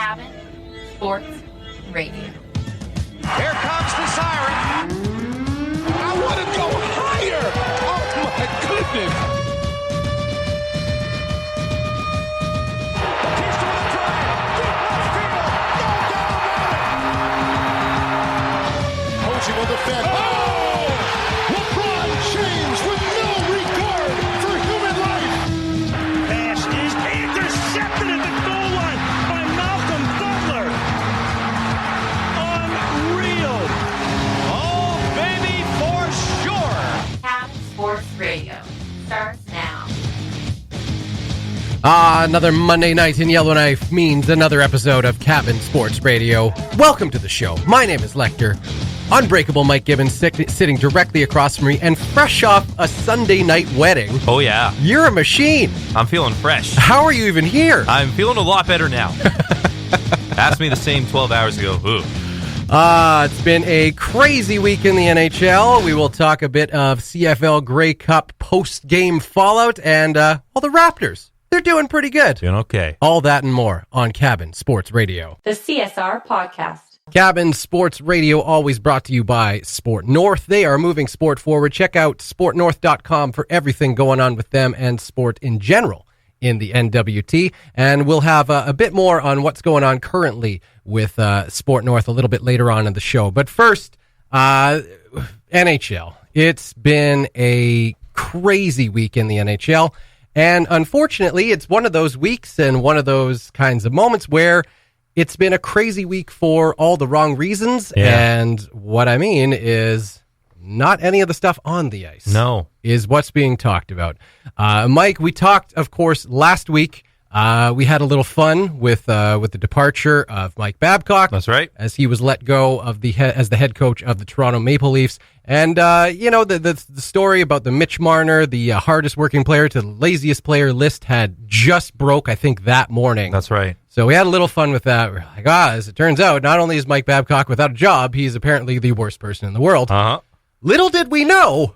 Cabin Sports Radio. Here comes the siren. I want to go higher. Oh, my goodness. Will defend. Oh! LeBron James with no regard for human life. Pass is intercepted at the goal line by Malcolm Butler. Unreal. Oh, baby, for sure. Cabin Sports Radio starts now. Another Monday night in Yellowknife means another episode of Cabin Sports Radio. Welcome to the show. My name is Lekter. Unbreakable Mike Gibbons sitting directly across from me and fresh off a Sunday night wedding. Oh, yeah. You're a machine. I'm feeling fresh. How are you even here? I'm feeling a lot better now. Asked me the same 12 hours ago. Ooh. It's been a crazy week in the NHL. We will talk a bit of CFL Grey Cup post-game fallout and, the Raptors. They're doing pretty good. Doing okay. All that and more on Cabin Sports Radio. The CSR Podcast. Cabin Sports Radio, always brought to you by Sport North. They are moving sport forward. Check out sportnorth.com for everything going on with them and sport in general in the NWT. And we'll have a bit more on what's going on currently with Sport North a little bit later on in the show. But first, NHL. It's been a crazy week in the NHL. And unfortunately, it's one of those weeks and one of those kinds of moments where it's been a crazy week for all the wrong reasons. Yeah. And what I mean is not any of the stuff on the ice. No. Is what's being talked about. Mike, we talked, of course, last week. We had a little fun with the departure of Mike Babcock. That's right. As he was let go of as the head coach of the Toronto Maple Leafs. And, the story about the Mitch Marner, the hardest working player to the laziest player list had just broke, I think, that morning. That's right. So we had a little fun with that. We're like, as it turns out, not only is Mike Babcock without a job, he's apparently the worst person in the world. Uh-huh. Little did we know,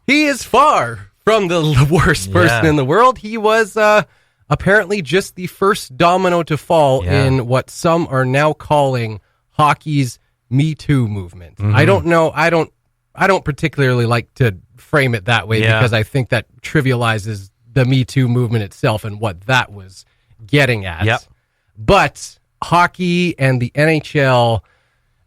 he is far from the worst person in the world. He was apparently just the first domino to fall in what some are now calling hockey's Me Too movement. Mm-hmm. I don't know. I don't particularly like to frame it that way because I think that trivializes the Me Too movement itself and what that was getting at. Yep. But hockey and the NHL,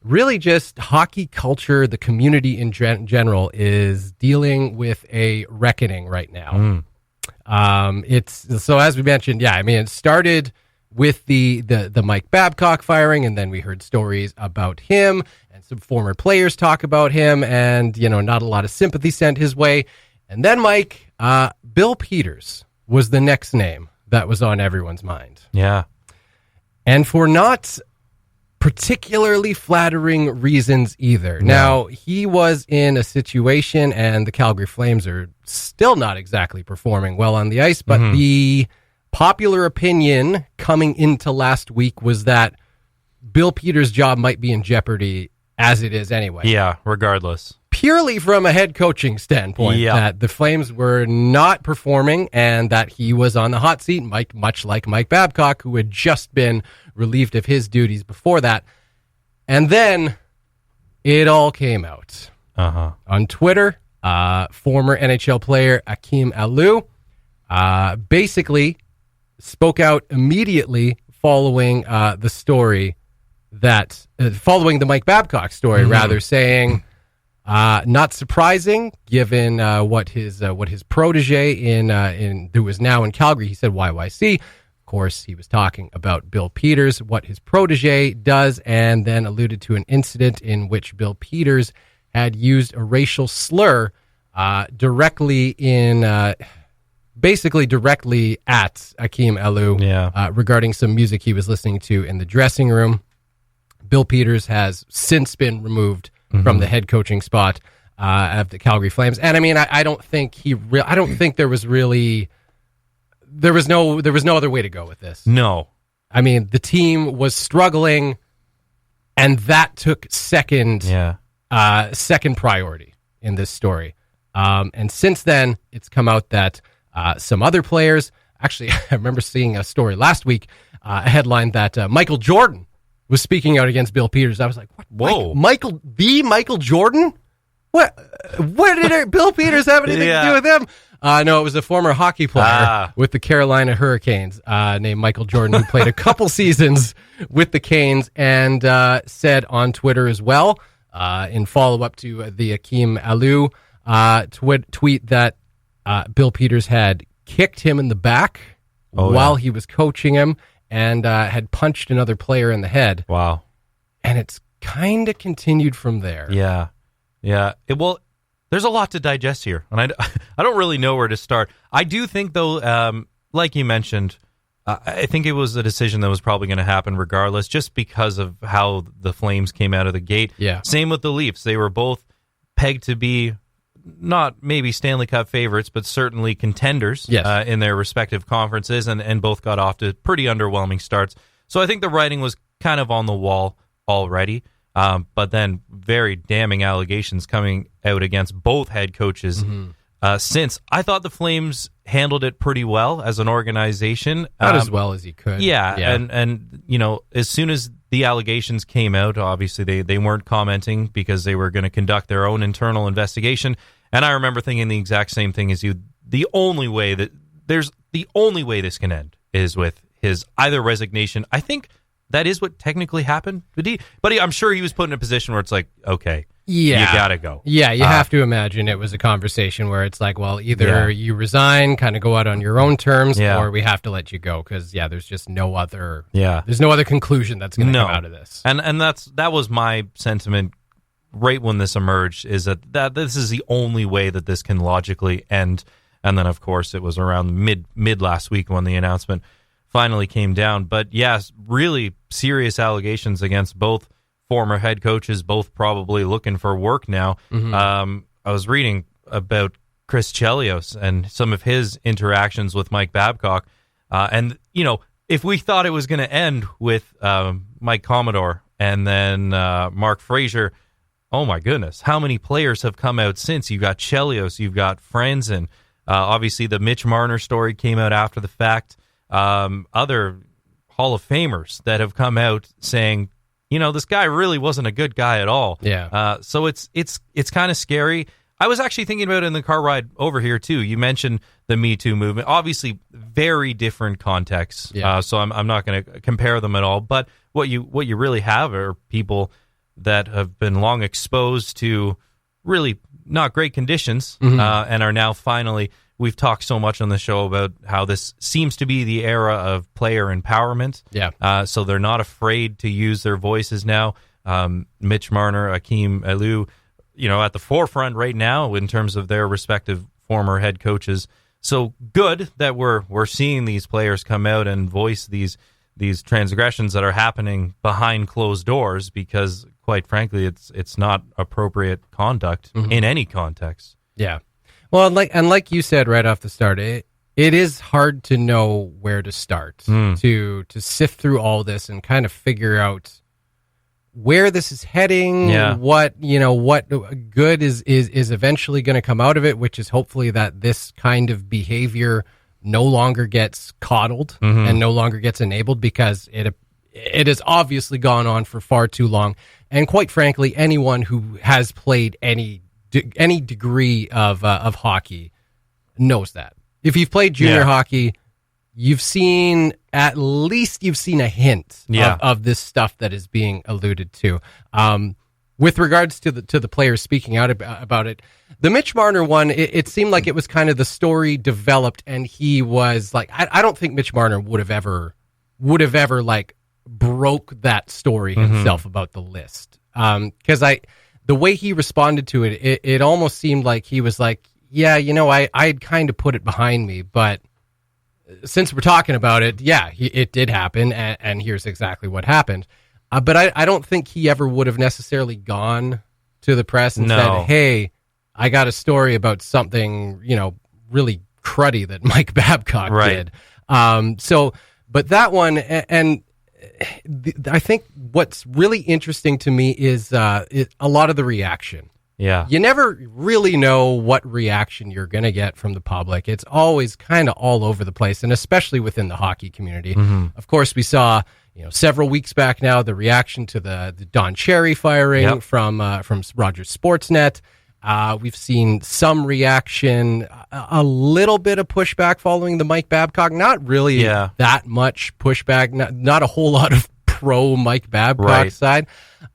really just hockey culture, the community in general, is dealing with a reckoning right now. It's so, as we mentioned, it started with the Mike Babcock firing, and then we heard stories about him and some former players talk about him, and not a lot of sympathy sent his way. And then Mike, Bill Peters was the next name that was on everyone's mind. Yeah. And for not particularly flattering reasons either. No. Now, he was in a situation, and the Calgary Flames are still not exactly performing well on the ice, but the popular opinion coming into last week was that Bill Peters' job might be in jeopardy as it is anyway. Yeah, regardless. Purely from a head coaching standpoint, that the Flames were not performing and that he was on the hot seat, much like Mike Babcock, who had just been relieved of his duties before that. And then it all came out. On Twitter, former NHL player Akim Aliu basically spoke out immediately following the story following the Mike Babcock story, rather, saying... not surprising, given what his protege who is now in Calgary, he said YYC. Of course, he was talking about Bill Peters, what his protege does, and then alluded to an incident in which Bill Peters had used a racial slur directly at Akim Aliu regarding some music he was listening to in the dressing room. Bill Peters has since been removed from the head coaching spot of the Calgary Flames, and I mean, I don't think there was no other way to go with this. No, I mean, the team was struggling, and that took second priority in this story. And since then, it's come out that some other players. Actually, I remember seeing a story last week a headline that Michael Jordan was speaking out against Bill Peters. I was like, what? Whoa. Michael Jordan? What did Bill Peters have anything to do with him? No, it was a former hockey player with the Carolina Hurricanes named Michael Jordan, who played a couple seasons with the Canes, and said on Twitter as well, in follow-up to the Akeem Aliu tweet, that Bill Peters had kicked him in the back while he was coaching him, and had punched another player in the head. Wow. And it's kind of continued from there. Yeah. Well, there's a lot to digest here, and I don't really know where to start. I do think, though, like you mentioned, I think it was a decision that was probably going to happen regardless, just because of how the Flames came out of the gate. Yeah. Same with the Leafs. They were both pegged to be not maybe Stanley Cup favorites, but certainly contenders in their respective conferences, and both got off to pretty underwhelming starts. So I think the writing was kind of on the wall already, but then very damning allegations coming out against both head coaches. Since I thought the Flames handled it pretty well as an organization. Not as well as you could. Yeah. And you know, as soon as the allegations came out, obviously they weren't commenting because they were going to conduct their own internal investigation. And I remember thinking the exact same thing as you. The only way this can end is with his either resignation. I think that is what technically happened. But I'm sure he was put in a position where it's like, okay, you gotta go. Yeah, you have to imagine it was a conversation where it's like, well, either you resign, kind of go out on your own terms, or we have to let you go because there's just no other. There's no other conclusion that's going to come out of this. And that was my sentiment right when this emerged, is that this is the only way that this can logically end. And then, of course, it was around mid last week when the announcement finally came down. But yes, really serious allegations against both former head coaches, both probably looking for work now. I was reading about Chris Chelios and some of his interactions with Mike Babcock. And, you know, if we thought it was going to end with Mike Commodore and then Mark Frazier, oh my goodness, how many players have come out since? You've got Chelios, you've got Franzen. Obviously, the Mitch Marner story came out after the fact. Other Hall of Famers that have come out saying, you know, this guy really wasn't a good guy at all. So it's kind of scary. I was actually thinking about it in the car ride over here too. You mentioned the Me Too movement. Obviously, very different contexts. So I'm not going to compare them at all. But what you really have are people that have been long exposed to really not great conditions, and are now finally. We've talked so much on the show about how this seems to be the era of player empowerment. So they're not afraid to use their voices now. Mitch Marner, Akeem Aliu, you know, at the forefront right now in terms of their respective former head coaches. So good that we're seeing these players come out and voice these transgressions that are happening behind closed doors, because quite frankly, it's not appropriate conduct in any context. Well, like you said right off the start, it is hard to know where to start, to sift through all this and kind of figure out where this is heading, what good is eventually going to come out of it, which is hopefully that this kind of behavior no longer gets coddled and no longer gets enabled, because it has obviously gone on for far too long. And quite frankly, anyone who has played any degree of hockey knows that. If you've played junior hockey, you've seen a hint of this stuff that is being alluded to. With regards to the players speaking out about it, the Mitch Marner one, it seemed like it was kind of the story developed, and he was like, I don't think Mitch Marner would have ever like broke that story himself about the list, because the way he responded to it, it almost seemed like he was like, yeah, you know, I'd kind of put it behind me, but since we're talking about it, it did happen, and here's exactly what happened. But I don't think he ever would have necessarily gone to the press and said, hey, I got a story about something, you know, really cruddy that Mike Babcock did. But that one, and I think what's really interesting to me is a lot of the reaction Yeah. You never really know what reaction you're going to get from the public. It's always kind of all over the place, and especially within the hockey community. Of course, we saw, several weeks back now, the reaction to the Don Cherry firing from Rogers Sportsnet. We've seen some reaction, a little bit of pushback following the Mike Babcock. Not really that much pushback, not a whole lot of pro Mike Babcock side.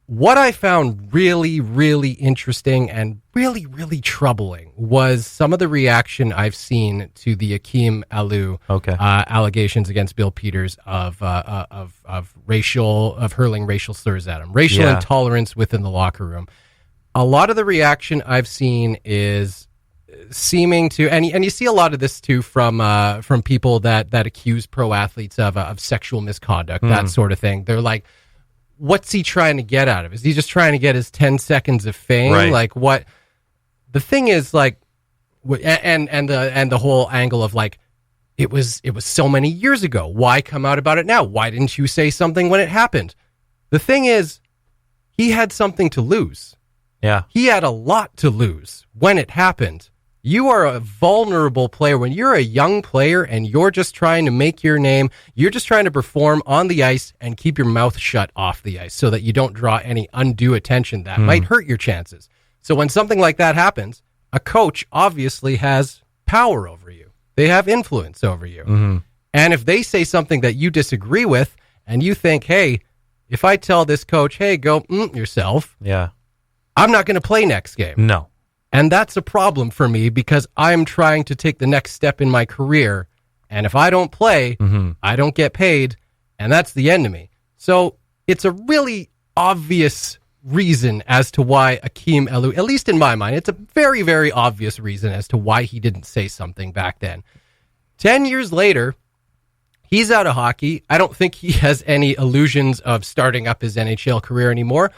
What I found really, really interesting and really, really troubling was some of the reaction I've seen to the Akim Aliu allegations against Bill Peters of hurling racial slurs at him, racial intolerance within the locker room. A lot of the reaction I've seen is seeming to, and you see a lot of this too from people that accuse pro athletes of sexual misconduct, that sort of thing. They're like, what's he trying to get out of it? Is he just trying to get his 10 seconds of fame? Right. Like, what? The thing is, like, and the whole angle of, like, it was so many years ago. Why come out about it now? Why didn't you say something when it happened? The thing is, he had something to lose. Yeah. He had a lot to lose when it happened. You are a vulnerable player. When you're a young player and you're just trying to make your name, you're just trying to perform on the ice and keep your mouth shut off the ice so that you don't draw any undue attention that might hurt your chances. So when something like that happens, a coach obviously has power over you. They have influence over you. And if they say something that you disagree with and you think, hey, if I tell this coach, hey, go yourself, I'm not going to play next game. No. And that's a problem for me because I'm trying to take the next step in my career. And if I don't play, I don't get paid. And that's the end of me. So it's a really obvious reason as to why Akim Aliu, at least in my mind, it's a very, very obvious reason as to why he didn't say something back then. 10 years later, he's out of hockey. I don't think he has any illusions of starting up his NHL career anymore.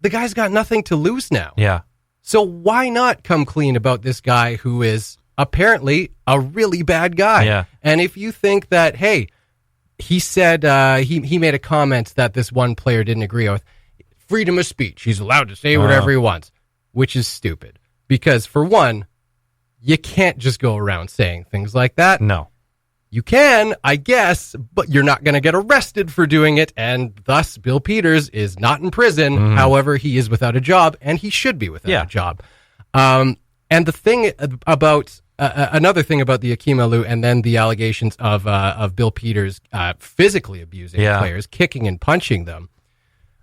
The guy's got nothing to lose now. Yeah. So why not come clean about this guy who is apparently a really bad guy? Yeah. And if you think that, hey, he said he made a comment that this one player didn't agree with, freedom of speech. He's allowed to say whatever he wants, which is stupid. Because for one, you can't just go around saying things like that. No. You can, I guess, but you're not going to get arrested for doing it, and thus Bill Peters is not in prison. However, he is without a job, and he should be without a job. And the thing about another thing about the Akim Aliu and then the allegations of Bill Peters physically abusing players, kicking and punching them,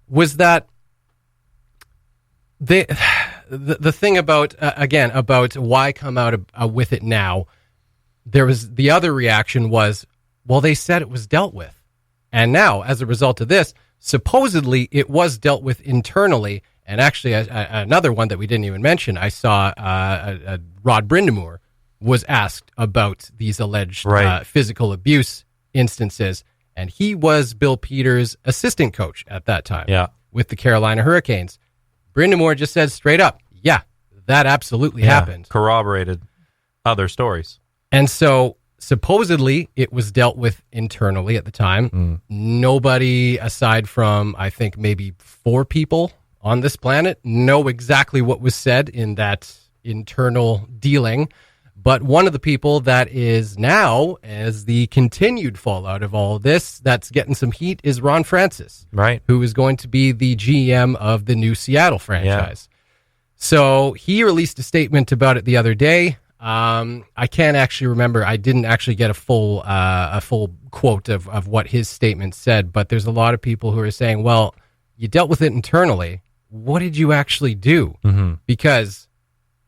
was that the thing about again about why come out with it now. There was the other reaction was, well, they said it was dealt with. And now, as a result of this, supposedly it was dealt with internally. And actually, another one that we didn't even mention, I saw Rod Brind'Amour was asked about these alleged physical abuse instances. And he was Bill Peters' assistant coach at that time with the Carolina Hurricanes. Brind'Amour just said straight up, yeah, that absolutely happened. Corroborated other stories. And so supposedly it was dealt with internally at the time. Nobody aside from, I think, maybe 4 people on this planet know exactly what was said in that internal dealing. But one of the people that is now, as the continued fallout of all of this, that's getting some heat is Ron Francis, who is going to be the GM of the new Seattle franchise. So he released a statement about it the other day. I can't actually remember. I didn't actually get a full quote of what his statement said, but there's a lot of people who are saying, well, you dealt with it internally. What did you actually do? Because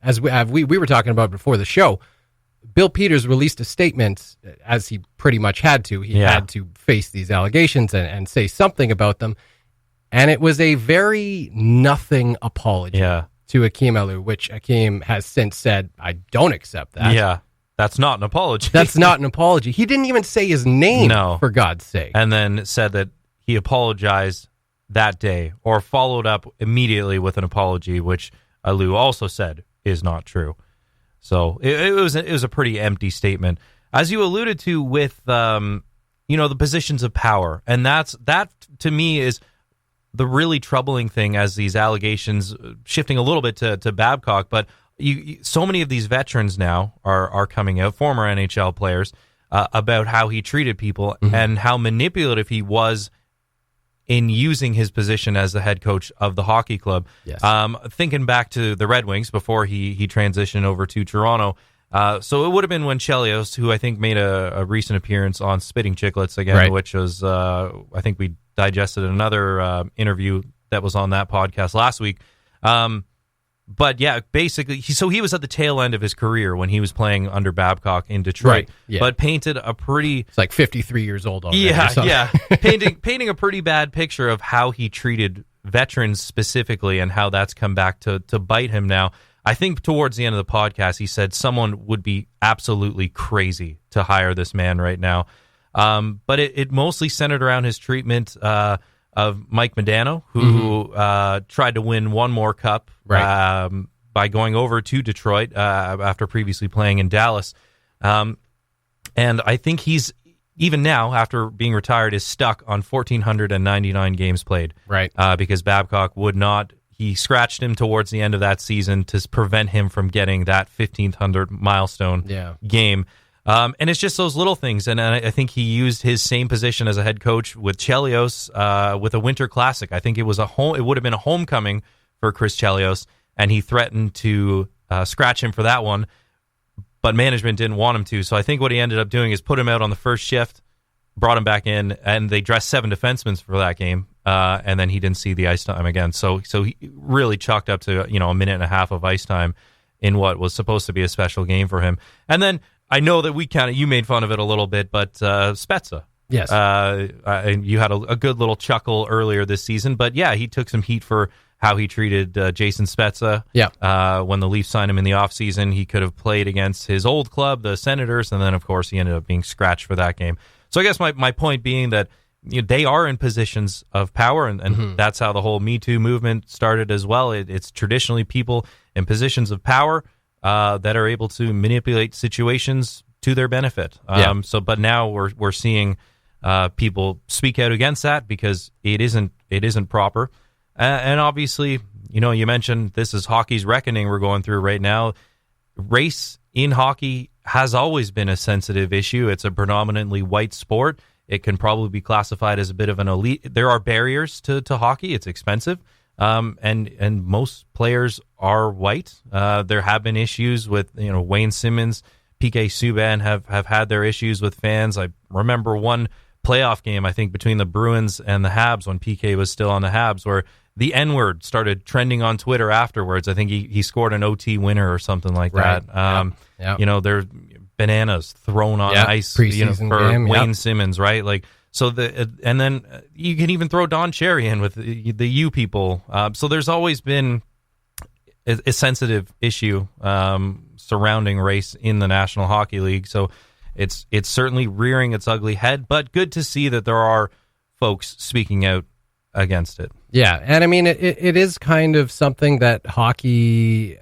as we were talking about before the show, Bill Peters released a statement as he pretty much had to. He had to face these allegations and say something about them. And it was a very nothing apology. To Akim Aliu, which Akim has since said, I don't accept that. Yeah, that's not an apology. That's not an apology. He didn't even say his name, for God's sake. And then said that he apologized that day or followed up immediately with an apology, which Aliu also said is not true. So it was a pretty empty statement. As you alluded to with, the positions of power. And that to me is the really troubling thing as these allegations, shifting a little bit to Babcock, but so many of these veterans now are coming out, former NHL players, about how he treated people and how manipulative he was in using his position as the head coach of the hockey club. Yes. Thinking back to the Red Wings before he transitioned over to Toronto. So it would have been when Chelios, who I think made a recent appearance on Spitting Chicklets again, right. which was, I think we digested another interview that was on that podcast last week. But yeah, basically, he was at the tail end of his career when he was playing under Babcock in Detroit, right. Yeah. but painted a pretty... It's like 53 years old already. Yeah. painting a pretty bad picture of how he treated veterans specifically and how that's come back to bite him now. I think towards the end of the podcast, he said someone would be absolutely crazy to hire this man right now. But it mostly centered around his treatment of Mike Modano, who tried to win one more cup right. by going over to Detroit after previously playing in Dallas. And I think he's, even now, after being retired, is stuck on 1,499 games played. Right. Because Babcock would not... He scratched him towards the end of that season to prevent him from getting that 1,500 milestone game. And it's just those little things. And I think he used his same position as a head coach with Chelios with a Winter Classic. I think it was it would have been a homecoming for Chris Chelios, and he threatened to scratch him for that one, but management didn't want him to. So I think what he ended up doing is put him out on the first shift, brought him back in, and they dressed 7 defensemen for that game. And then he didn't see the ice time again. So he really chalked up to, a minute and a half of ice time in what was supposed to be a special game for him. And then I know that you made fun of it a little bit, but Spezza. Yes. You had a good little chuckle earlier this season, but yeah, he took some heat for how he treated Jason Spezza. Yeah. When the Leafs signed him in the offseason, he could have played against his old club, the Senators, and then, of course, he ended up being scratched for that game. So I guess my point being that they are in positions of power, and that's how the whole Me Too movement started as well. It's traditionally people in positions of power that are able to manipulate situations to their benefit. But now we're seeing people speak out against that because it isn't proper. And obviously, you mentioned this is hockey's reckoning we're going through right now. Race in hockey has always been a sensitive issue. It's a predominantly white sport. It can probably be classified as a bit of an elite. There are barriers to hockey. It's expensive. And most players are white. There have been issues with, Wayne Simmons, PK Subban have had their issues with fans. I remember one playoff game, I think, between the Bruins and the Habs when PK was still on the Habs, where the N-word started trending on Twitter afterwards. I think he scored an OT winner or something like that. There's bananas thrown on ice for game, Wayne Simmons, right? Like, so and then you can even throw Don Cherry in with the U people. So there's always been a sensitive issue surrounding race in the National Hockey League. So it's certainly rearing its ugly head, but good to see that there are folks speaking out against it. Yeah, and I mean, it is kind of something that hockey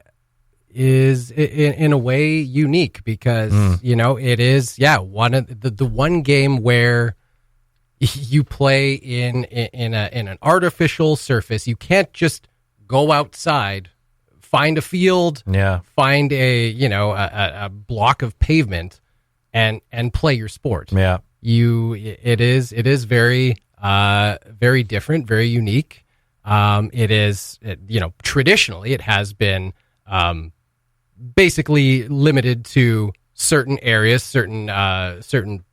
is in a way unique because, it is, one of the one game where you play in an artificial surface. You can't just go outside, find a field, find a block of pavement and play your sport. Yeah. It is very very different, very unique. Traditionally it has been basically limited to certain areas, certain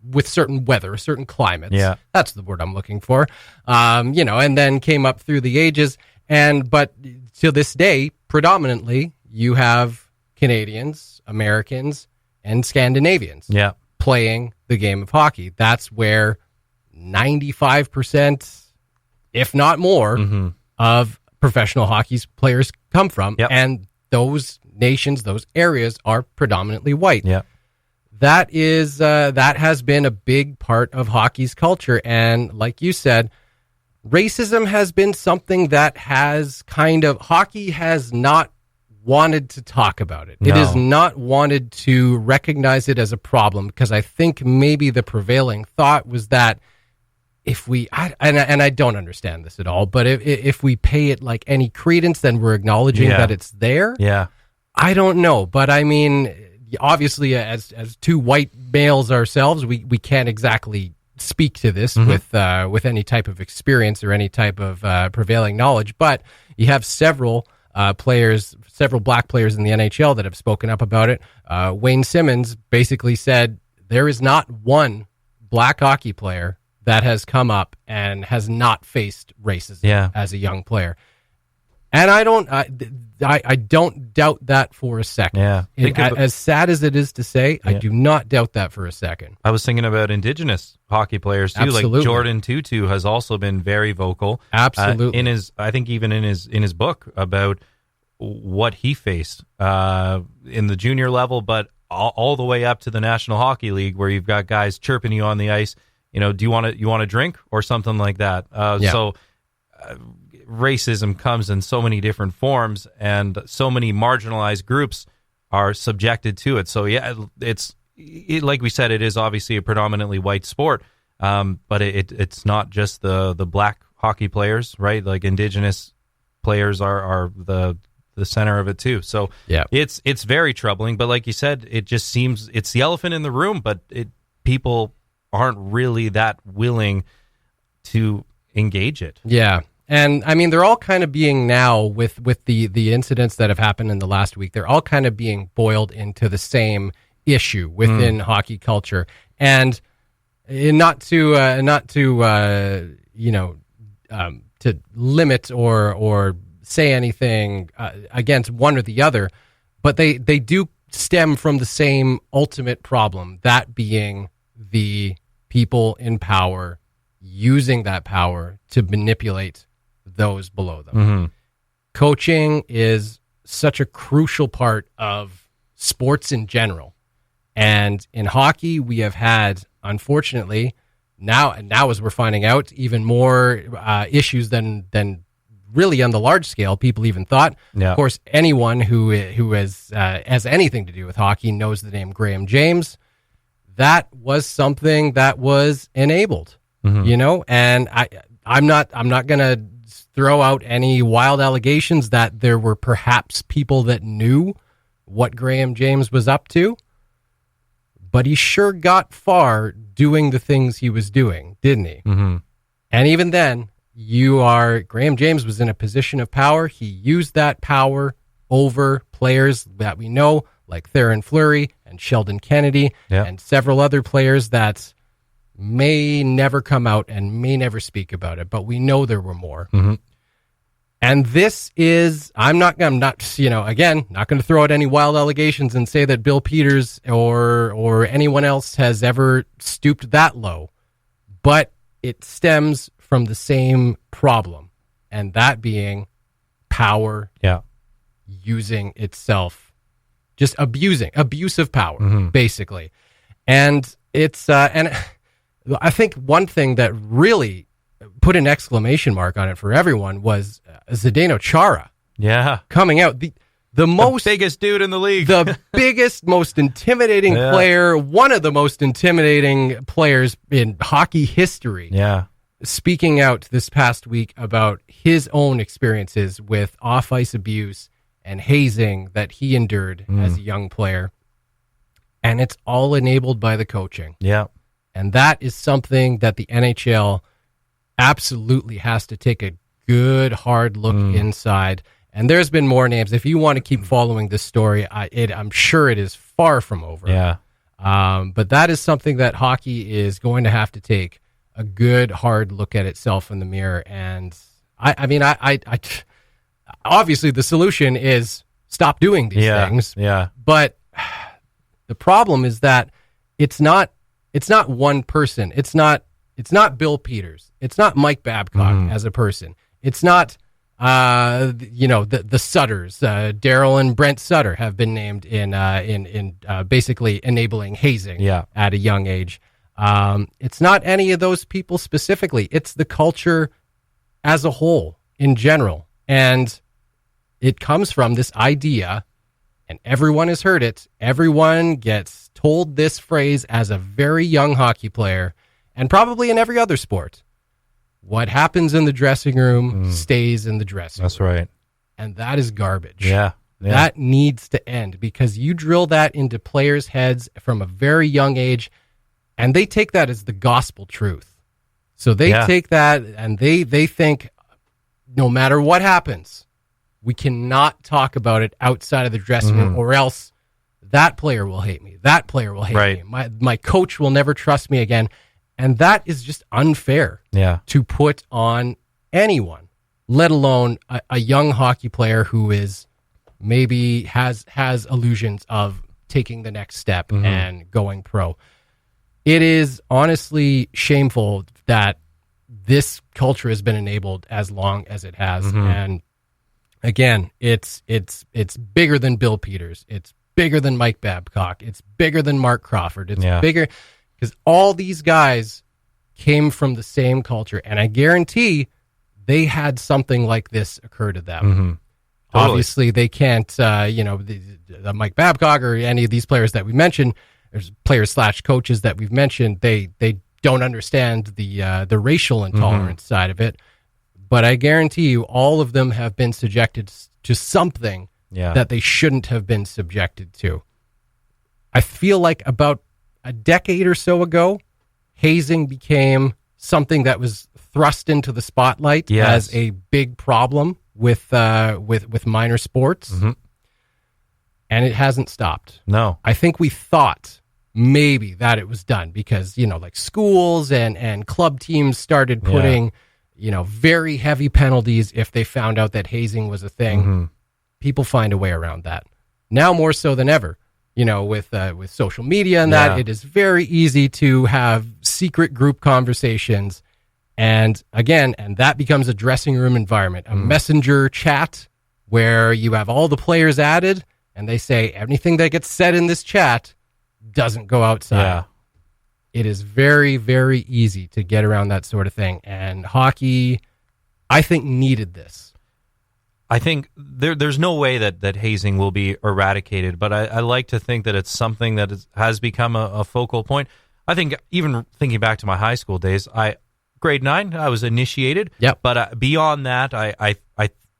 with certain weather, certain climates. Yeah. That's the word I'm looking for. And then came up through the ages. But to this day, predominantly, you have Canadians, Americans, and Scandinavians playing the game of hockey. That's where 95%, if not more, of professional hockey players come from. Yep. And those nations, those areas are predominantly white. Yeah. That has been a big part of hockey's culture. And like you said, racism has been something that hockey has not wanted to talk about it. No. It has not wanted to recognize it as a problem because I think maybe the prevailing thought was that if we, and I don't understand this at all, but if we pay it like any credence, then we're acknowledging that it's there. Yeah. I don't know, but I mean, obviously, as two white males ourselves, we can't exactly speak to this with any type of experience or any type of prevailing knowledge. But you have several black players in the NHL that have spoken up about it. Wayne Simmons basically said there is not one black hockey player that has come up and has not faced racism as a young player. And I don't doubt that for a second. Yeah. As sad as it is to say, I do not doubt that for a second. I was thinking about Indigenous hockey players too. Absolutely. Like Jordan Tutu has also been very vocal. Absolutely. I think even in his book about what he faced in the junior level, but all the way up to the National Hockey League, where you've got guys chirping you on the ice. Do you want a drink or something like that? So racism comes in so many different forms, and so many marginalized groups are subjected to it. So it's like we said, it is obviously a predominantly white sport, but it's not just the black hockey players, right? Like Indigenous players are the center of it too. So it's very troubling. But like you said, it just seems it's the elephant in the room, but people aren't really that willing to engage it. Yeah. And I mean, they're all kind of being now with the incidents that have happened in the last week, they're all kind of being boiled into the same issue within hockey culture. And not to limit or say anything against one or the other, but they do stem from the same ultimate problem, that being the people in power using that power to manipulate those below them. Coaching is such a crucial part of sports in general. And in hockey, we have had, unfortunately, now as we're finding out, even more issues than really on the large scale people even thought. Yeah. Of course, anyone who has anything to do with hockey knows the name Graham James. That was something that was enabled, and I'm not going to throw out any wild allegations that there were perhaps people that knew what Graham James was up to, but he sure got far doing the things he was doing, didn't he? And even then, Graham James was in a position of power. He used that power over players that we know, like Theron Fleury and Sheldon Kennedy, and several other players that may never come out and may never speak about it, but we know there were more. And this is, I'm not going to throw out any wild allegations and say that Bill Peters or anyone else has ever stooped that low, but it stems from the same problem, and that being power using itself, just abuse of power, basically. And it's, and I think one thing that really put an exclamation mark on it for everyone was Zdeno Chara. Yeah. Coming out, the biggest dude in the league. The biggest, most intimidating player, one of the most intimidating players in hockey history. Yeah. Speaking out this past week about his own experiences with off-ice abuse and hazing that he endured as a young player. And it's all enabled by the coaching. Yeah. And that is something that the NHL absolutely has to take a good, hard look inside. And there's been more names. If you want to keep following this story, I'm sure it is far from over. Yeah. But that is something that hockey is going to have to take a good, hard look at itself in the mirror. And I mean, obviously the solution is stop doing these things. Yeah. But the problem is that it's not one person. It's not Bill Peters. It's not Mike Babcock as a person. It's not, the Sutters. Daryl and Brent Sutter have been named in basically enabling hazing at a young age. It's not any of those people specifically. It's the culture as a whole in general. And it comes from this idea, and everyone has heard it. Everyone gets told this phrase as a very young hockey player, and probably in every other sport. what happens in the dressing room stays in the dressing room. That's right. And that is garbage. Yeah. That needs to end, because you drill that into players' heads from a very young age, and they take that as the gospel truth. So they take that and they think no matter what happens, we cannot talk about it outside of the dressing room, or else that player will hate me. That player will hate me. My coach will never trust me again. And that is just unfair to put on anyone, let alone a young hockey player who is maybe has illusions of taking the next step and going pro. It is honestly shameful that this culture has been enabled as long as it has. And again, it's bigger than Bill Peters. It's bigger than Mike Babcock. It's bigger than Mark Crawford. It's bigger because all these guys came from the same culture. And I guarantee they had something like this occur to them. Totally. Obviously, they can't, the Mike Babcock or any of these players that we mentioned, there's players/coaches that we've mentioned, they don't understand the racial intolerance side of it. But I guarantee you, all of them have been subjected to something that they shouldn't have been subjected to. I feel like about a decade or so ago, hazing became something that was thrust into the spotlight as a big problem with minor sports, and it hasn't stopped. No, I think we thought maybe that it was done because like schools and club teams started putting very heavy penalties if they found out that hazing was a thing. People find a way around that now more so than ever. With social media and that, it is very easy to have secret group conversations. And again, that becomes a dressing room environment, a messenger chat where you have all the players added and they say anything that gets said in this chat doesn't go outside. It is very, very easy to get around that sort of thing. And hockey, I think, needed this. I think there's no way that hazing will be eradicated, but I like to think that it's something that has become a focal point. I think even thinking back to my high school days, grade 9, I was initiated. But beyond that, I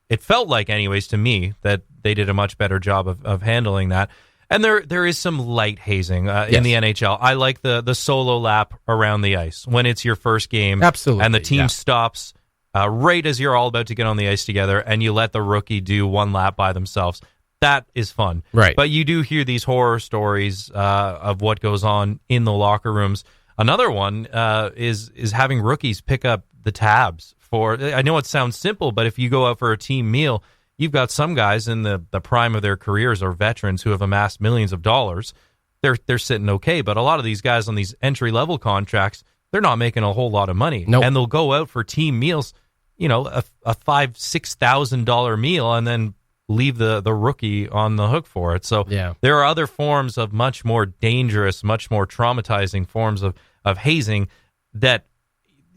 it felt like, anyways, to me, that they did a much better job of handling that. And there is some light hazing in the NHL. I like the solo lap around the ice when it's your first game. Absolutely. And the team stops right as you're all about to get on the ice together, and you let the rookie do one lap by themselves. That is fun. Right. But you do hear these horror stories of what goes on in the locker rooms. Another one is having rookies pick up the tabs for. I know it sounds simple, but if you go out for a team meal, you've got some guys in the prime of their careers or veterans who have amassed millions of dollars. They're sitting okay, but a lot of these guys on these entry level contracts, they're not making a whole lot of money. Nope. And they'll go out for team meals, a $5,000-$6,000 meal, and then leave the rookie on the hook for it. So there are other forms of much more dangerous, much more traumatizing forms of hazing that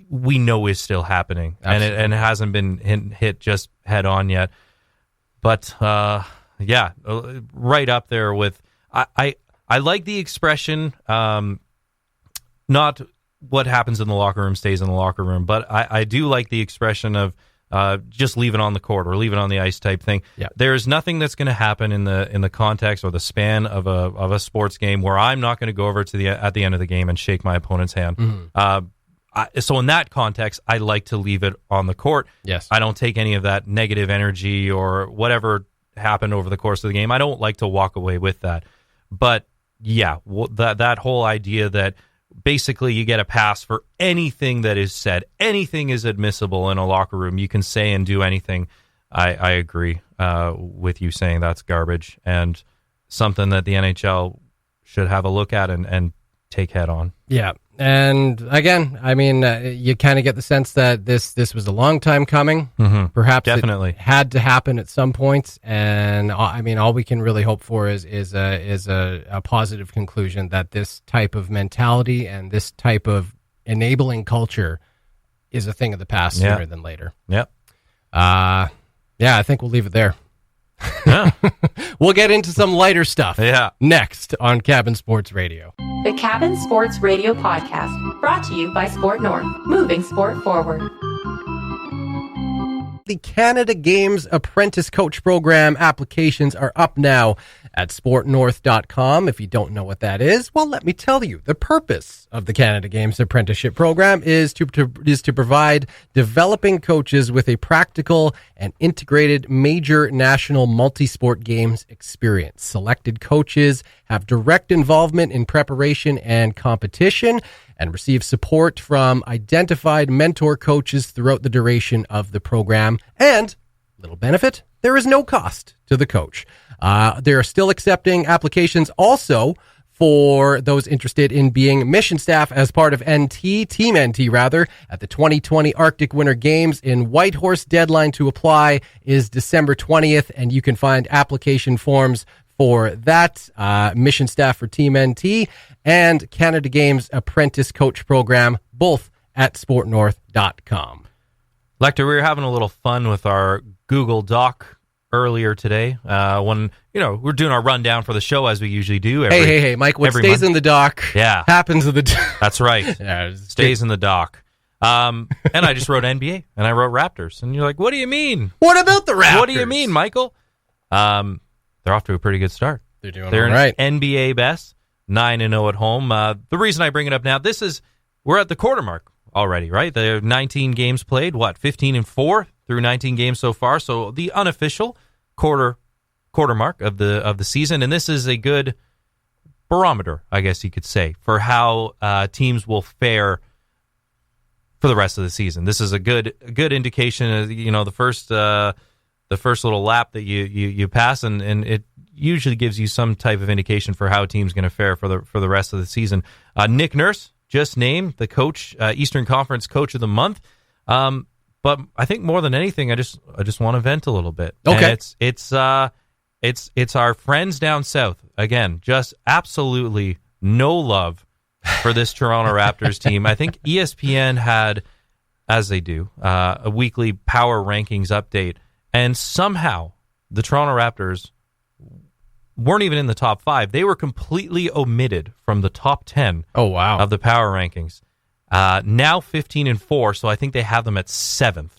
we know is still happening. Absolutely. And it hasn't been hit just head on yet. But right up there with I like the expression, not what happens in the locker room stays in the locker room, but I do like the expression of just leave it on the court or leave it on the ice type thing. There's nothing that's going to happen in the context or the span of a sports game where I'm not going to go over to at the end of the game and shake my opponent's hand. So in that context, I like to leave it on the court. Yes. I don't take any of that negative energy or whatever happened over the course of the game. I don't like to walk away with that. But that whole idea that basically you get a pass for anything that is said, anything is admissible in a locker room. You can say and do anything. I agree with you saying that's garbage and something that the NHL should have a look at and take head on. Yeah. And again, I mean, you kind of get the sense that this was a long time coming. Perhaps definitely it had to happen at some point. And I mean, all we can really hope for is a positive conclusion that this type of mentality and this type of enabling culture is a thing of the past sooner than later. Yep. I think we'll leave it there. We'll get into some lighter stuff next on Cabin Sports Radio. The Cabin Sports Radio Podcast, brought to you by Sport North, moving sport forward. the Canada Games Apprentice Coach Program applications are up now at sportnorth.com. If you don't know what that is, well, let me tell you. The purpose of the Canada Games Apprenticeship Program is to provide developing coaches with a practical and integrated major national multi-sport games experience. Selected coaches have direct involvement in preparation and competition and receive support from identified mentor coaches throughout the duration of the program. And, little benefit, there is no cost to the coach. They are still accepting applications also for those interested in being mission staff as part of Team NT, at the 2020 Arctic Winter Games in Whitehorse. Deadline to apply is December 20th, and you can find application forms for that, mission staff for Team NT and Canada Games Apprentice Coach Program, both at sportnorth.com. Lekter, we were having a little fun with our Google Doc earlier today when, we're doing our rundown for the show as we usually do. Hey, Mike, what stays in the doc happens in the doc. That's right. Stays in the doc. And I just wrote NBA, and I wrote Raptors. And you're like, what do you mean? What about the Raptors? What do you mean, Michael? They're off to a pretty good start. They're doing all right. NBA best, 9-0 at home. The reason I bring it up now, we're at the quarter mark already, right? There are 19 games played, 15-4 through 19 games so far. So the unofficial quarter mark of the season, and this is a good barometer, I guess you could say, for how teams will fare for the rest of the season. This is a good indication of, the first little lap that you pass, and it usually gives you some type of indication for how a team's going to fare for the rest of the season. Nick Nurse just named the coach, Eastern Conference Coach of the Month. But I think more than anything, I just want to vent a little bit. Okay, and it's our friends down south again. Just absolutely no love for this Toronto Raptors team. I think ESPN had, as they do, a weekly power rankings update. And somehow the Toronto Raptors weren't even in the top 5. They were completely omitted from the top 10 of the power rankings. Now 15-4, so I think they have them at 7th,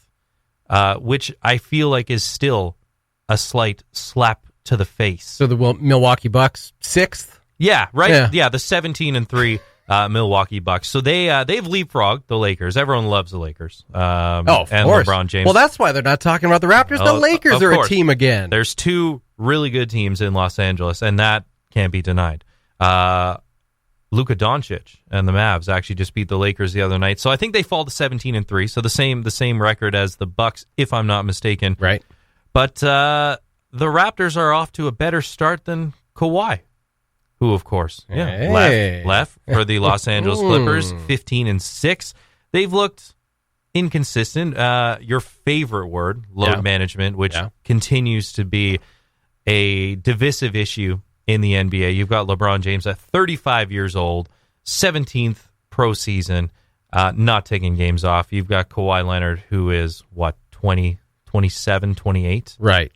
which I feel like is still a slight slap to the face. So the Milwaukee Bucks, 6th? Yeah, right? Yeah, the 17-3 Milwaukee Bucks. So they've leapfrogged the Lakers. Everyone loves the Lakers. Of and course. LeBron James. Well, that's why they're not talking about the Raptors. The Lakers are a team again. There's 2 really good teams in Los Angeles, and that can't be denied. Luka Doncic and the Mavs actually just beat the Lakers the other night. So I think they fall to 17-3, so the same record as the Bucks, if I'm not mistaken. Right. But the Raptors are off to a better start than Kawhi, who, of course, left for the Los Angeles Clippers, 15-6. They've looked inconsistent. Your favorite word, load management, which continues to be a divisive issue in the NBA. You've got LeBron James at 35 years old, 17th pro season, not taking games off. You've got Kawhi Leonard, who is, 27, 28? Right.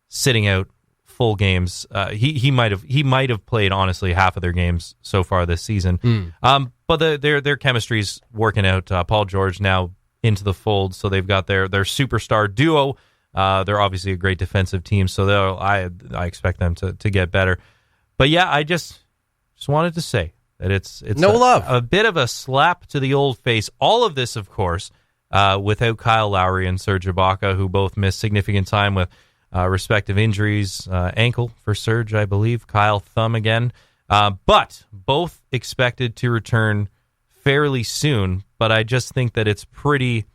Sitting out full games. He might have played, honestly, half of their games so far this season. But their chemistry's working out. Paul George now into the fold, so they've got their superstar duo. They're obviously a great defensive team, so I expect them to get better. But yeah, I just wanted to say that it's love, a bit of a slap to the old face. All of this, of course, without Kyle Lowry and Serge Ibaka, who both missed significant time with respective injuries. Ankle for Serge, I believe. Kyle, thumb again. But both expected to return fairly soon. But I just think that it's pretty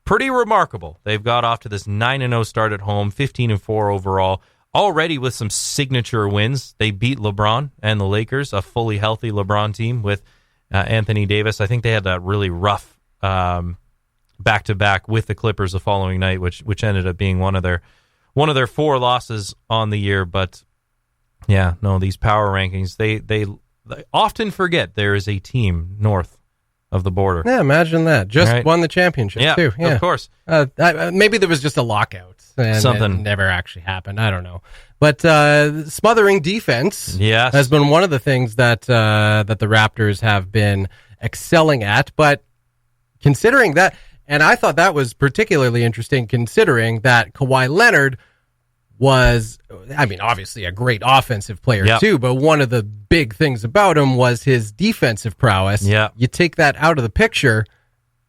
remarkable. They've got off to this 9-0 start at home, 15-4 overall. Already with some signature wins. They beat LeBron and the Lakers, a fully healthy LeBron team with Anthony Davis. I think they had that really rough back-to-back with the Clippers the following night, which ended up being one of their 4 losses on the year. But yeah, no, these power rankings, they often forget there is a team north of the border. Yeah, imagine that. Just won the championship, too. Yeah, of course. Maybe there was just a lockout. And something it never actually happened. I don't know. But smothering defense has been one of the things that the Raptors have been excelling at. But considering that, And I thought that was particularly interesting considering that Kawhi Leonard was, I mean, obviously a great offensive player too, but one of the big things about him was his defensive prowess. Yeah. You take that out of the picture,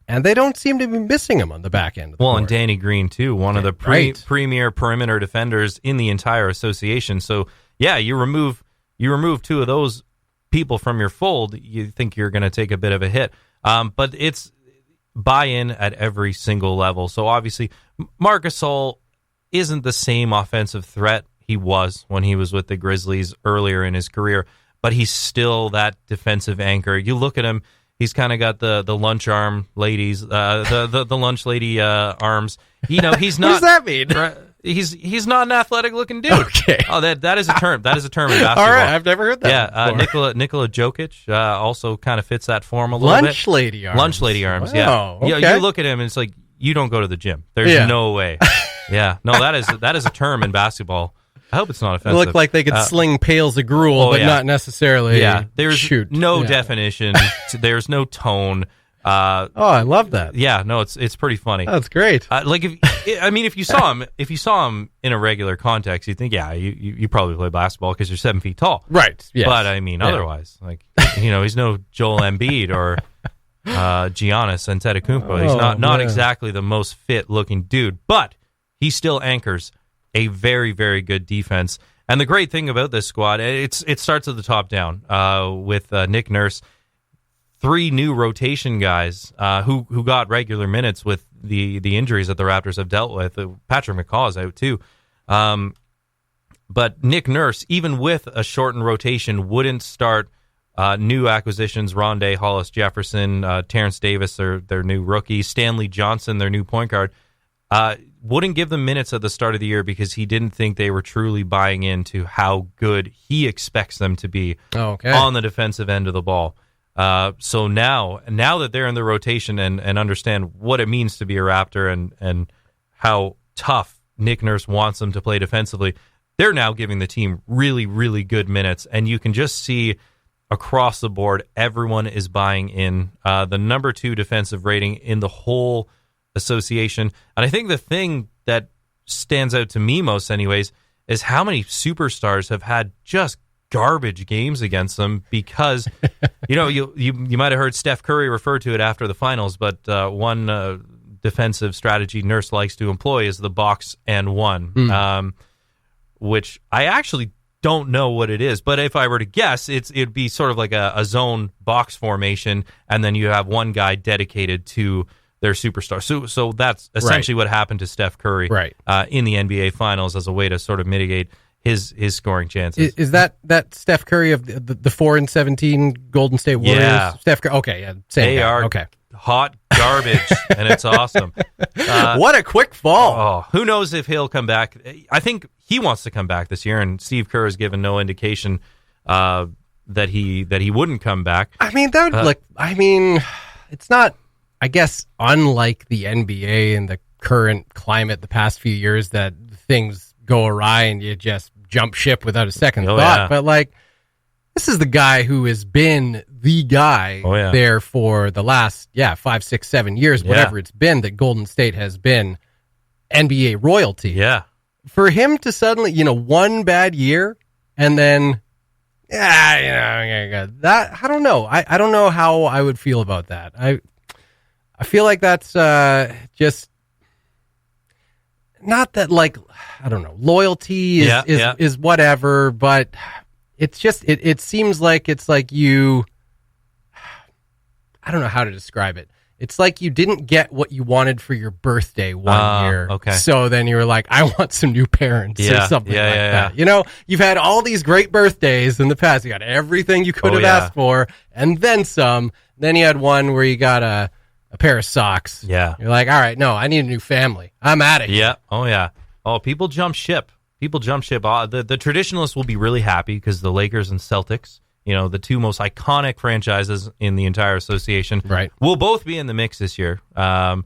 and they don't seem to be missing him on the back end of the court. And Danny Green, too, one of the premier perimeter defenders in the entire association. So, yeah, you remove two of those people from your fold, you think you're going to take a bit of a hit. But it's buy-in at every single level. So, obviously, Marc Gasol isn't the same offensive threat he was when he was with the Grizzlies earlier in his career, but he's still that defensive anchor. You look at him, he's kind of got the lunch arm ladies, the lunch lady arms. You know, he's not. What does that mean? He's not an athletic looking dude. Okay. Oh, that is a term. That is a term in basketball. All right, I've never heard that. Yeah, Nikola Jokic also kind of fits that form a little bit. Lunch lady arms. Lunch lady arms. Wow, Yeah. okay. You look at him and it's like you don't go to the gym. There's no way. Yeah. No, that is a term in basketball. I hope it's not offensive. It looked like they could sling pails of gruel, but not necessarily. Yeah, there's no definition. There's no tone. I love that. Yeah, no, it's pretty funny. That's great. Like if you saw him in a regular context, you'd think, you probably play basketball because you're 7 feet tall, right? Yes. But I mean, otherwise, like he's no Joel Embiid or Giannis Antetokounmpo. He's not exactly the most fit looking dude, but he still anchors a very, very good defense. And the great thing about this squad, it starts at the top down with Nick Nurse, 3 new rotation guys who got regular minutes with the injuries that the Raptors have dealt with. Patrick McCaw is out too. But Nick Nurse, even with a shortened rotation, wouldn't start new acquisitions, Rondé Hollis Jefferson, Terrence Davis, their new rookie, Stanley Johnson, their new point guard, wouldn't give them minutes at the start of the year because he didn't think they were truly buying into how good he expects them to be on the defensive end of the ball. So now that they're in the rotation and understand what it means to be a Raptor and how tough Nick Nurse wants them to play defensively, they're now giving the team really, really good minutes. And you can just see across the board, everyone is buying in. The number 2 defensive rating in the whole association. And I think the thing that stands out to me most anyways is how many superstars have had just garbage games against them because you might have heard Steph Curry refer to it after the finals, but one defensive strategy Nurse likes to employ is the box and one, which I actually don't know what it is, but if I were to guess, it'd be sort of like a zone box formation, and then you have one guy dedicated to their superstar. So that's essentially what happened to Steph Curry in the NBA Finals as a way to sort of mitigate his scoring chances. Is that Steph Curry of the 4-17 Golden State Warriors? Yeah. Steph Curry. Okay, yeah. They are hot garbage, and it's awesome. What a quick fall. Who knows if he'll come back. I think he wants to come back this year, and Steve Kerr has given no indication that he wouldn't come back. I mean, that would it's not, I guess, unlike the NBA and the current climate the past few years that things go awry and you just jump ship without a second thought. Yeah. But this is the guy who has been the guy there for the last 5, 6, 7 years, whatever it's been, that Golden State has been NBA royalty. Yeah. For him to suddenly, one bad year and then that, I don't know. I don't know how I would feel about that. I feel like that's just not that, I don't know, loyalty is whatever, but it's just it seems like it's like you, I don't know how to describe it. It's like you didn't get what you wanted for your birthday one year. Okay. So then you were like, I want some new parents or something that. You've had all these great birthdays in the past. You got everything you could have asked for and then some. Then you had one where you got a pair of socks. Yeah. You're like, all right, no, I need a new family. I'm out of here. Yeah. Oh, yeah. Oh, people jump ship. The traditionalists will be really happy because the Lakers and Celtics, the 2 most iconic franchises in the entire association, will both be in the mix this year. The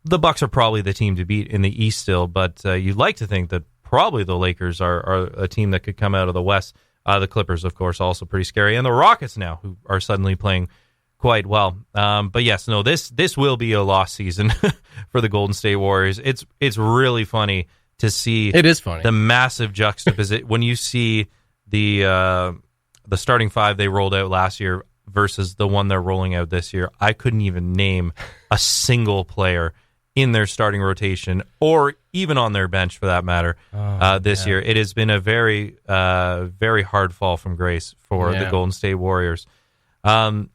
Bucks are probably the team to beat in the East still, but you'd like to think that probably the Lakers are a team that could come out of the West. The Clippers, of course, also pretty scary. And the Rockets now, who are suddenly playing quite well. But yes, no, this will be a lost season for the Golden State Warriors. It's really funny to see. It is funny. The massive juxtaposition when you see the starting five they rolled out last year versus the one they're rolling out this year. I couldn't even name a single player in their starting rotation or even on their bench for that matter this year. It has been a very, very hard fall from grace for the Golden State Warriors. But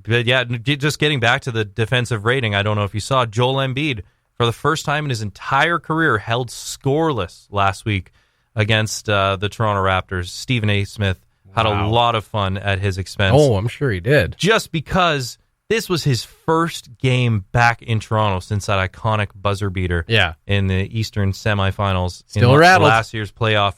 yeah, just getting back to the defensive rating, I don't know if you saw Joel Embiid, for the first time in his entire career, held scoreless last week against the Toronto Raptors. Stephen A. Smith had a lot of fun at his expense. Oh, I'm sure he did. Just because this was his first game back in Toronto since that iconic buzzer beater in the Eastern semifinals. Still rattled. Last year's playoff.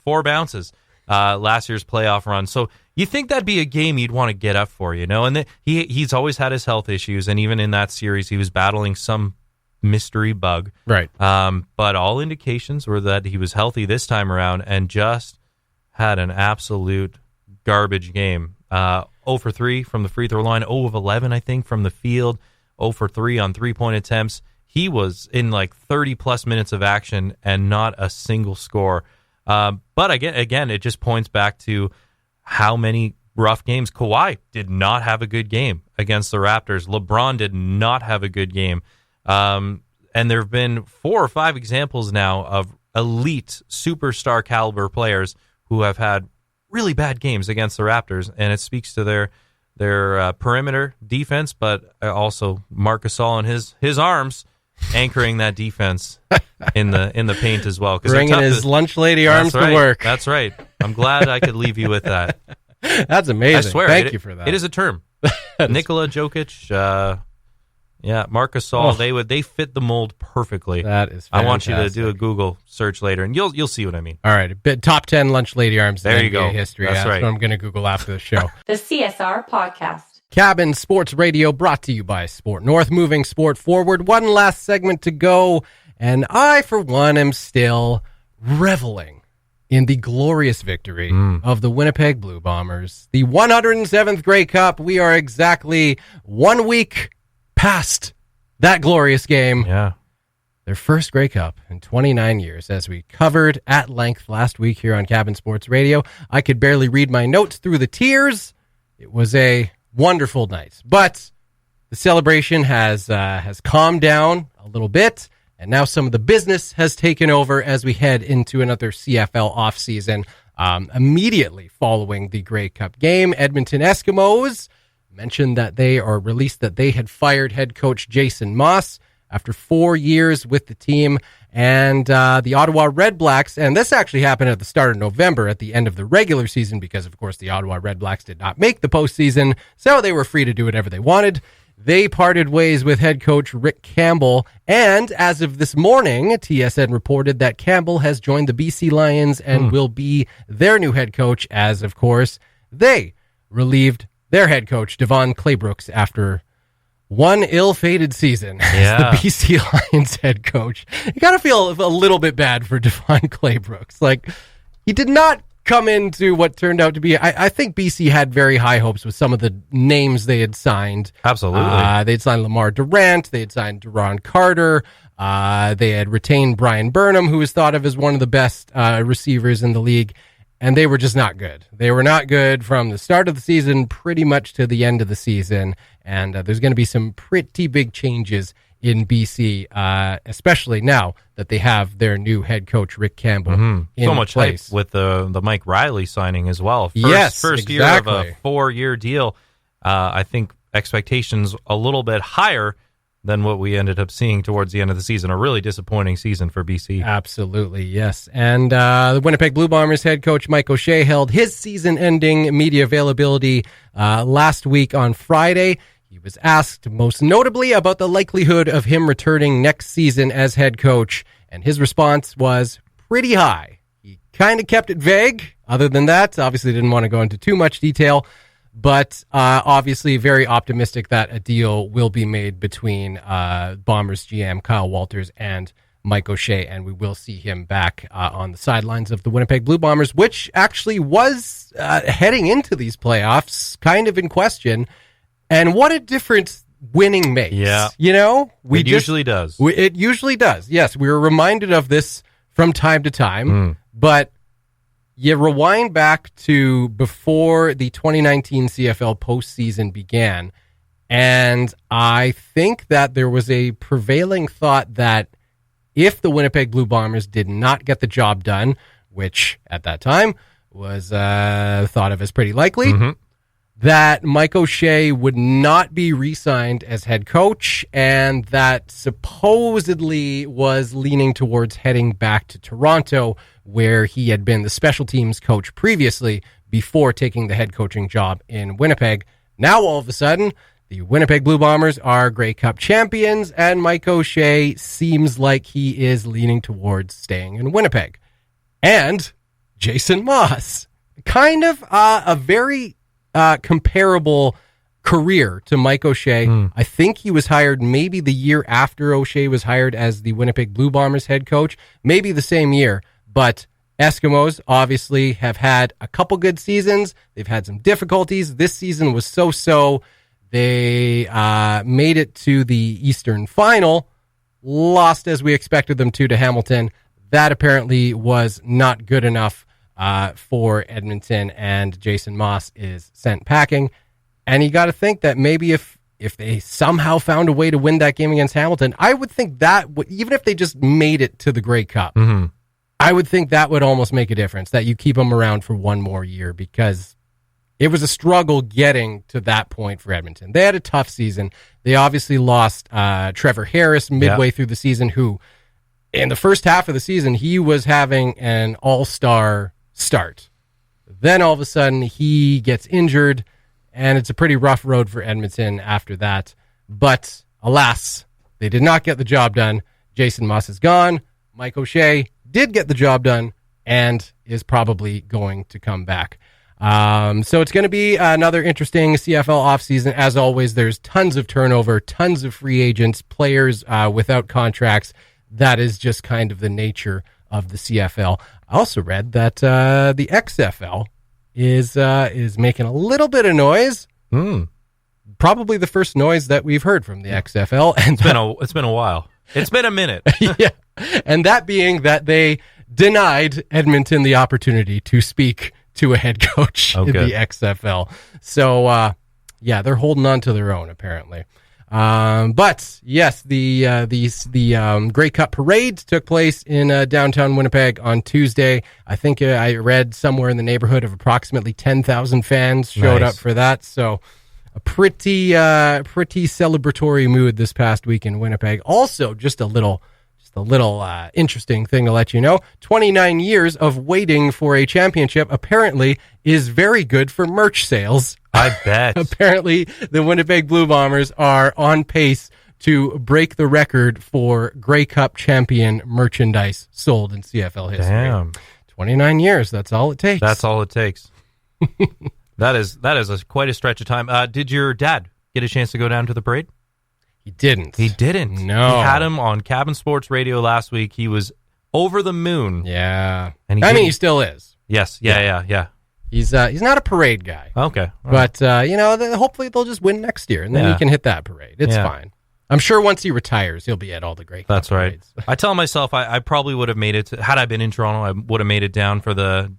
4 bounces. Last year's playoff run. So you think that'd be a game you'd want to get up for, And he's always had his health issues, and even in that series, he was battling some mystery bug. Right. But all indications were that he was healthy this time around and just had an absolute garbage game. 0 for 3 from the free throw line, 0 of 11, I think, from the field, 0 for 3 on three-point attempts. He was in like 30-plus minutes of action and not a single score. But again, it just points back to how many rough games. Kawhi did not have a good game against the Raptors. LeBron did not have a good game. And there have been 4 or 5 examples now of elite superstar caliber players who have had really bad games against the Raptors, and it speaks to their perimeter defense, but also Marc Gasol and his arms anchoring that defense in the paint as well. Bringing his lunch lady arms to work. That's right. I'm glad I could leave you with that. That's amazing. I swear. Thank you for that. It is a term. Nikola Jokic, Marc Gasol, they fit the mold perfectly. That is fantastic. I want you to do a Google search later, and you'll see what I mean. All right, top 10 lunch lady arms there in you go. history. That's right. What I'm going to Google after the show. The CSR Podcast. Cabin Sports Radio brought to you by Sport North, moving sport forward. One last segment to go, and I, for one, am still reveling in the glorious victory of the Winnipeg Blue Bombers. The 107th Grey Cup. We are exactly 1 week past that glorious game. Yeah. Their first Grey Cup in 29 years, as we covered at length last week here on Cabin Sports Radio. I could barely read my notes through the tears. It was a wonderful night, but the celebration has calmed down a little bit, and now some of the business has taken over as we head into another CFL offseason. Immediately following the Grey Cup game, Edmonton Eskimos mentioned that released that they had fired head coach Jason Moss after 4 years with the team, and the Ottawa Red Blacks, and this actually happened at the start of November at the end of the regular season because, of course, the Ottawa Red Blacks did not make the postseason, so they were free to do whatever they wanted. They parted ways with head coach Rick Campbell, and as of this morning, TSN reported that Campbell has joined the BC Lions and will be their new head coach as, of course, they relieved their head coach, Devon Claybrooks, after one ill-fated season as the BC Lions head coach. You got to feel a little bit bad for Devon Claybrooks. Like, he did not come into what turned out to be, I think BC had very high hopes with some of the names they had signed. Absolutely. They'd signed Lamar Durant. They had signed Duron Carter. They had retained Brian Burnham, who was thought of as one of the best receivers in the league. And they were just not good. They were not good from the start of the season pretty much to the end of the season. And there's going to be some pretty big changes in BC, especially now that they have their new head coach, Rick Campbell, in so much place. hype with the Mike Riley signing as well. First year of a 4-year deal. I think expectations a little bit higher than what we ended up seeing towards the end of the season. A really disappointing season for BC. Absolutely, yes. And the Winnipeg Blue Bombers head coach Mike O'Shea held his season-ending media availability last week on Friday. He was asked most notably about the likelihood of him returning next season as head coach, and his response was pretty high. He kind of kept it vague. Other than that, obviously didn't want to go into too much detail, but obviously very optimistic that a deal will be made between Bombers GM Kyle Walters and Mike O'Shea, and we will see him back on the sidelines of the Winnipeg Blue Bombers, which actually was heading into these playoffs kind of in question. And what a difference winning makes. Yeah. You know? It usually does. It usually does. Yes, we were reminded of this from time to time, but you rewind back to before the 2019 CFL postseason began, and I think that there was a prevailing thought that if the Winnipeg Blue Bombers did not get the job done, which at that time was thought of as pretty likely, that Mike O'Shea would not be re-signed as head coach, and that supposedly was leaning towards heading back to Toronto, where he had been the special teams coach previously before taking the head coaching job in Winnipeg. Now, all of a sudden, the Winnipeg Blue Bombers are Grey Cup champions, and Mike O'Shea seems like he is leaning towards staying in Winnipeg. And Jason Moss, kind of a very comparable career to Mike O'Shea. I think he was hired maybe the year after O'Shea was hired as the Winnipeg Blue Bombers head coach, maybe the same year. But Eskimos obviously have had a couple good seasons. They've had some difficulties. This season was so-so. They made it to the Eastern Final, lost as we expected them to Hamilton. That apparently was not good enough for Edmonton, and Jason Moss is sent packing. And you got to think that maybe if they somehow found a way to win that game against Hamilton, I would think that even if they just made it to the Grey Cup, I would think that would almost make a difference, that you keep them around for one more year, because it was a struggle getting to that point for Edmonton. They had a tough season. They obviously lost Trevor Harris midway through the season, who in the first half of the season, he was having an all-star start. Then all of a sudden he gets injured, and it's a pretty rough road for Edmonton after that. But alas, they did not get the job done. Jason Moss is gone. Mike O'Shea did get the job done and is probably going to come back. So it's going to be another interesting CFL offseason. As always, there's tons of turnover, tons of free agents, players without contracts. That is just kind of the nature of the CFL. I also read that the XFL is making a little bit of noise. Probably the first noise that we've heard from the XFL. And It's been a while. It's been a minute. Yeah. And that being that they denied Edmonton the opportunity to speak to a head coach in the XFL. So, they're holding on to their own, apparently. But yes, the Grey Cup parade took place in downtown Winnipeg on Tuesday. I think I read somewhere in the neighborhood of approximately 10,000 fans showed up for that. So a pretty celebratory mood this past week in Winnipeg. Also, just a little interesting thing to let you know. 29 years of waiting for a championship apparently is very good for merch sales. I bet. Apparently, the Winnipeg Blue Bombers are on pace to break the record for Grey Cup champion merchandise sold in CFL history. Damn. 29 years, that's all it takes. That's all it takes. That is quite a stretch of time. Did your dad get a chance to go down to the parade? He didn't. No. He had him on Cabin Sports Radio last week. He was over the moon. Yeah. And he still is. Yes. Yeah. He's not a parade guy. Okay. But, hopefully they'll just win next year, and then he can hit that parade. It's fine. I'm sure once he retires, he'll be at all the Grey Cup That's parades. right. I tell myself I probably would have made it. Had I been in Toronto, I would have made it down for the,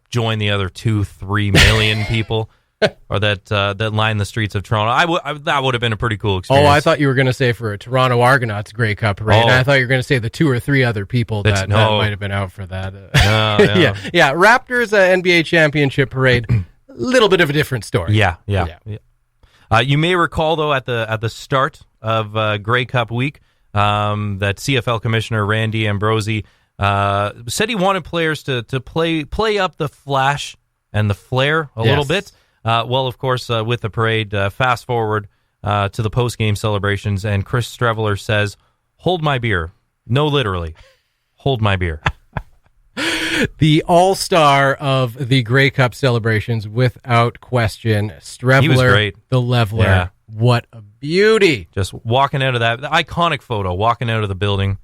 join the other 2-3 million people or that line the streets of Toronto. That would have been a pretty cool experience. Oh, I thought you were going to say for a Toronto Argonauts Grey Cup parade. And I thought you were going to say the 2 or 3 other people that might have been out for that. Yeah. Raptors NBA championship parade. A little bit of a different story. Yeah. You may recall, though, at the start of Grey Cup week, that CFL Commissioner Randy Ambrosie said he wanted players to play up the flash and the flair a little bit. Well, of course, with the parade, fast forward to the post-game celebrations, and Chris Streveler says, "Hold my beer." No, literally, hold my beer. The all-star of the Grey Cup celebrations, without question. Streveler, he was great. The leveler. Yeah. What a beauty. Just walking out of the iconic photo, walking out of the building.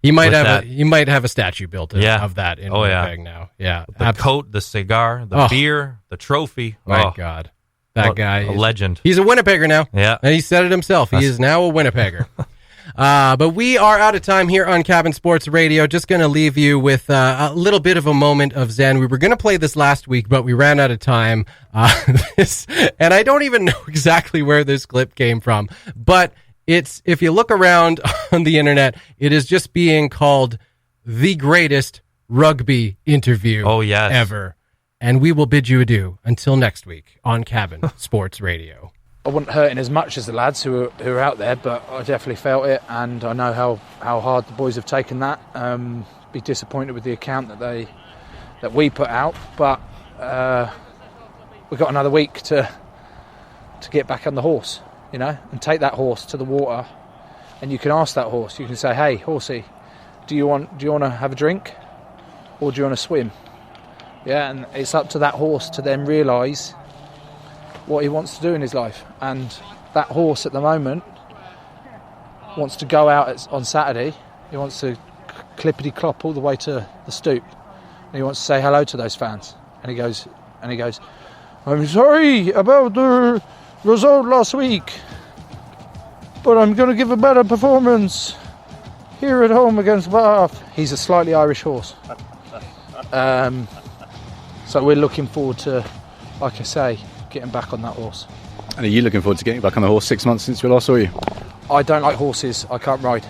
He might with have that. he might have a statue built of that in Oh, yeah. Winnipeg now. Yeah, The coat, the cigar, the beer, the trophy. My God, that guy, a legend. He's a Winnipegger now. Yeah, and he said it himself. He is now a Winnipegger. But we are out of time here on Cabin Sports Radio. Just going to leave you with a little bit of a moment of zen. We were going to play this last week, but we ran out of time. And I don't even know exactly where this clip came from, but if you look around on the internet, it is just being called the greatest rugby interview ever. And we will bid you adieu until next week on Cabin Sports Radio. I wasn't hurting as much as the lads who are out there, but I definitely felt it, and I know how hard the boys have taken that. Be disappointed with the account that we put out, but we've got another week to get back on the horse, and take that horse to the water. And you can ask that horse. You can say, "Hey, horsey, do you want to have a drink, or do you want to swim?" Yeah, and it's up to that horse to then realise what he wants to do in his life. And that horse at the moment wants to go out on Saturday. He wants to clippity-clop all the way to the stoop. And he wants to say hello to those fans. And he goes, "I'm sorry about the result last week, but I'm going to give a better performance here at home against Bath." He's a slightly Irish horse. So we're looking forward to, like I say, getting back on that horse. And are you looking forward to getting back on the horse 6 months since we last saw you? I don't like horses. I can't ride.